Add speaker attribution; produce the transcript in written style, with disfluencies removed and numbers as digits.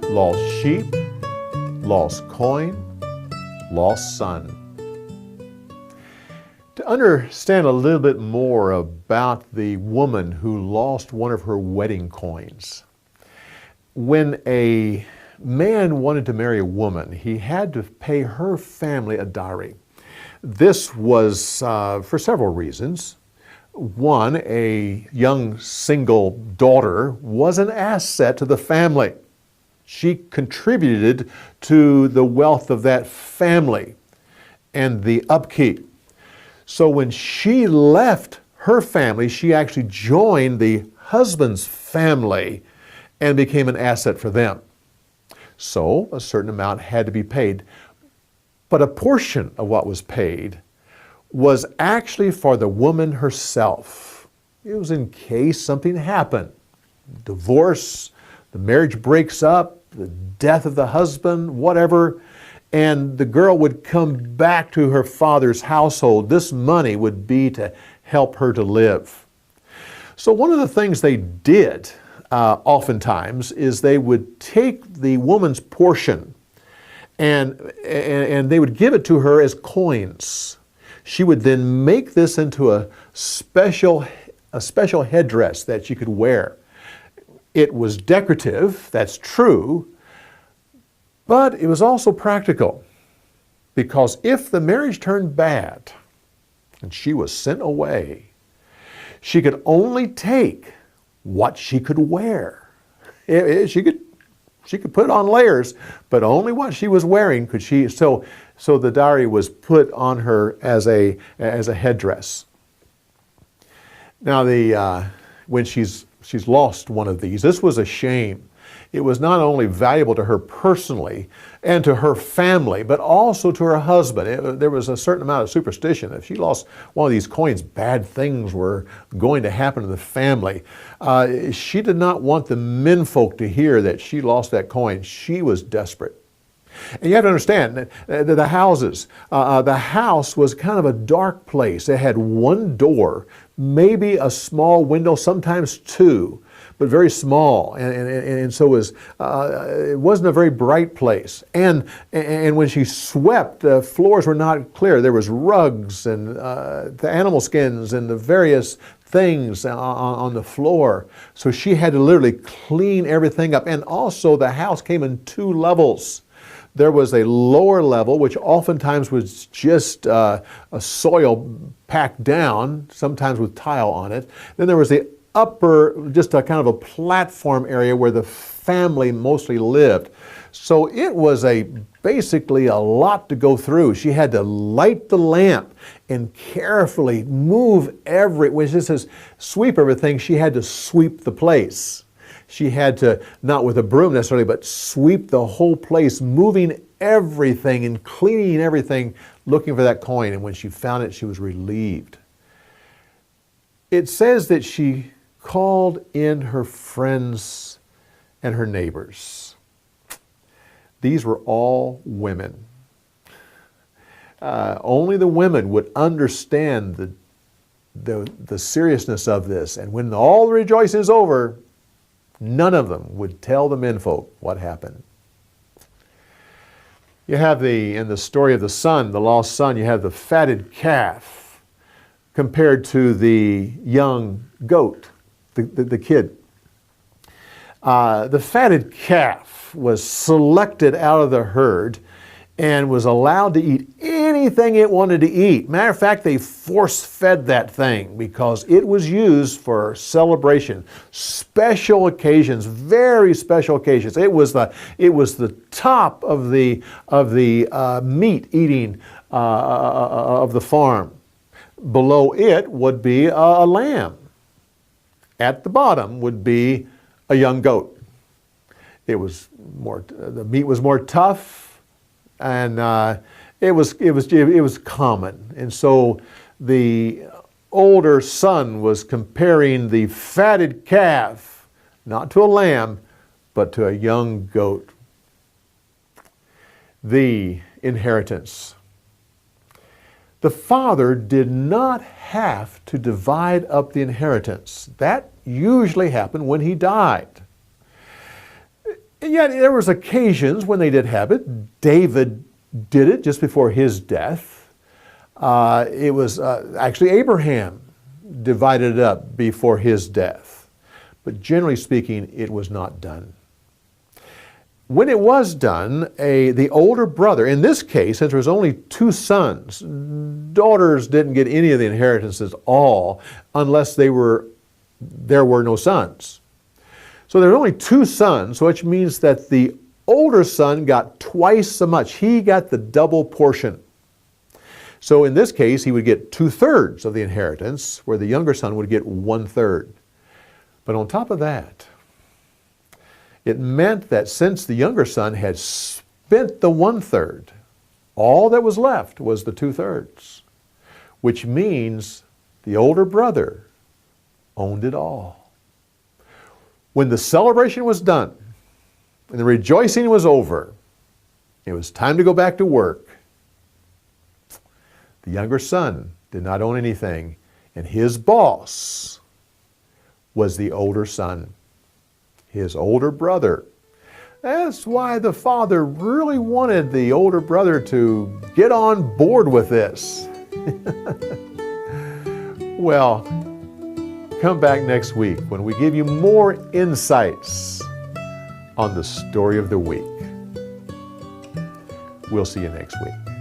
Speaker 1: Lost sheep, lost coin, lost son. To understand a little bit more about the woman who lost one of her wedding coins, when a man wanted to marry a woman, he had to pay her family a dowry. This was for several reasons. One, a young single daughter was an asset to the family. She contributed to the wealth of that family and the upkeep. So when she left her family, she actually joined the husband's family and became an asset for them. So a certain amount had to be paid. But a portion of what was paid was actually for the woman herself. It was in case something happened. Divorce, the marriage breaks up, the death of the husband, whatever, and the girl would come back to her father's household. This money would be to help her to live. So one of the things they did oftentimes is they would take the woman's portion and they would give it to her as coins. She would then make this into a special headdress that she could wear. It was decorative, that's true, but it was also practical, because if the marriage turned bad and she was sent away, she could only take what she could wear. She could put on layers, but only what she was wearing could she. So the dowry was put on her as a headdress. Now when she's lost one of these, this was a shame. It was not only valuable to her personally and to her family, but also to her husband. There was a certain amount of superstition. If she lost one of these coins, bad things were going to happen to the family. She did not want the menfolk to hear that she lost that coin. She was desperate. And you have to understand that the house was kind of a dark place. It had one door, maybe a small window, sometimes two, but very small, and so it wasn't a very bright place. And when she swept, the floors were not clear. There was rugs and the animal skins and the various things on the floor. So she had to literally clean everything up. And also the house came in two levels. There was a lower level, which oftentimes was just a soil packed down, sometimes with tile on it. Then there was the upper, just a kind of a platform area where the family mostly lived. So it was basically a lot to go through. She had to light the lamp and carefully move when she says sweep everything, she had to sweep the place. She had to, not with a broom necessarily, but sweep the whole place, moving everything and cleaning everything, looking for that coin. And when she found it, she was relieved. It says that she called in her friends and her neighbors. These were all women. Only the women would understand the seriousness of this. And when all the rejoicing is over, none of them would tell the menfolk what happened. You have in the story of the son, the lost son, you have the fatted calf compared to the young goat, the kid. The fatted calf was selected out of the herd and was allowed to eat anything it wanted to eat. Matter of fact, they force-fed that thing because it was used for celebration, special occasions, very special occasions. It was the top of the meat eating of the farm. Below it would be a lamb. At the bottom would be a young goat. The meat was more tough. And it was common. And so the older son was comparing the fatted calf, not to a lamb, but to a young goat. The inheritance. the father did not have to divide up the inheritance. That usually happened when he died. And yet there was occasions when they did have it. David did it just before his death. It was actually Abraham divided it up before his death. But generally speaking, it was not done. When it was done, the older brother, in this case, since there was only two sons, daughters didn't get any of the inheritance at all unless there were no sons. So there were only two sons, which means that the older son got twice so much. He got the double portion. So in this case, he would get 2/3 of the inheritance, where the younger son would get 1/3. But on top of that, it meant that since the younger son had spent the 1/3, all that was left was the 2/3, which means the older brother owned it all. When the celebration was done and the rejoicing was over, it was time to go back to work. The younger son did not own anything, and his boss was the older son, his older brother. That's why the father really wanted the older brother to get on board with this. Well, come back next week when we give you more insights on the story of the week. We'll see you next week.